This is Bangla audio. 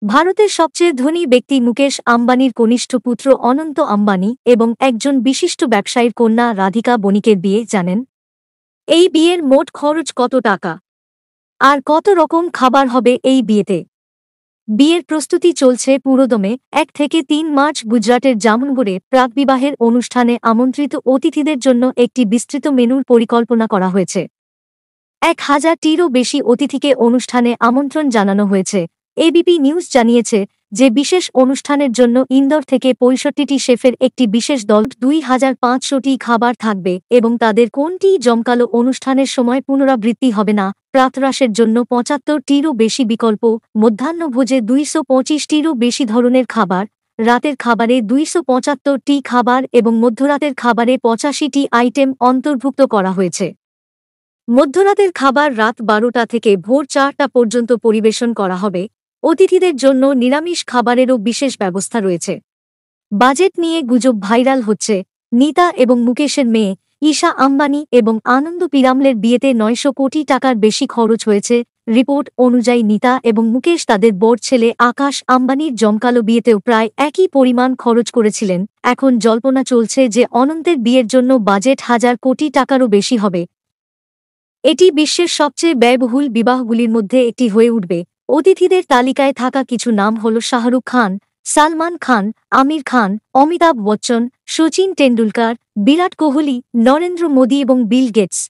ভারতের সবচেয়ে ধনী ব্যক্তি মুকেশ আম্বানির কনিষ্ঠ পুত্র অনন্ত আম্বানি এবং একজন বিশিষ্ট ব্যবসায়ীর কন্যা রাধিকা বণিকের বিয়ে জানেন। এই বিয়ের মোট খরচ কত টাকা আর কত রকম খাবার হবে এই বিয়েতে? বিয়ের প্রস্তুতি চলছে পুরোদমে। ১ থেকে ৩ মার্চ গুজরাটের জামনগরে প্রাকবিবাহের অনুষ্ঠানে আমন্ত্রিত অতিথিদের জন্য একটি বিস্তৃত মেনুর পরিকল্পনা করা হয়েছে। ১,০০০টিরও বেশি অতিথিকে অনুষ্ঠানে আমন্ত্রণ জানানো হয়েছে। এবিপি নিউজ জানিয়েছে যে বিশেষ অনুষ্ঠানের জন্য ইন্দোর থেকে ৬৫টি শেফের একটি বিশেষ দল ২,৫০০টি খাবার থাকবে এবং তাদের কোনটিই জমকালো অনুষ্ঠানের সময় পুনরাবৃত্তি হবে না। প্রাতরাশের জন্য ৭৫টিরও বেশি বিকল্প, মধ্যাহ্নভোজে ২২৫টিরও বেশি ধরনের খাবার, রাতের খাবারে ২৭৫টি খাবার এবং মধ্যরাতের খাবারে ৮৫টি আইটেম অন্তর্ভুক্ত করা হয়েছে। মধ্যরাতের খাবার রাত ১২টা থেকে ভোর ৪টা পর্যন্ত পরিবেশন করা হবে। অতিথিদের জন্য নিরামিষ খাবারেরও বিশেষ ব্যবস্থা রয়েছে। বাজেট নিয়ে গুজব ভাইরাল হচ্ছে। নীতা এবং মুকেশের মেয়ে ঈশা আম্বানি এবং আনন্দ পিরামলের বিয়েতে ৯০০ কোটি টাকার বেশি খরচ হয়েছে। রিপোর্ট অনুযায়ী নীতা এবং মুকেশ তাদের বড় ছেলে আকাশ আম্বানির জমকালো বিয়েতেও প্রায় একই পরিমাণ খরচ করেছিলেন। এখন জল্পনা চলছে যে অনন্তের বিয়ের জন্য বাজেট ১,০০০ কোটি টাকারও বেশি হবে। এটি বিশ্বের সবচেয়ে ব্যয়বহুল বিবাহগুলির মধ্যে একটি হয়ে উঠবে। অতিথিদের তালিকায় থাকা কিছু নাম হল শাহরুখ খান, সালমান খান, আমির খান, অমিতাভ বচ্চন, সচিন টেন্ডুলকার, বিরাট কোহলি, নরেন্দ্র মোদী এবং বিল গেটস।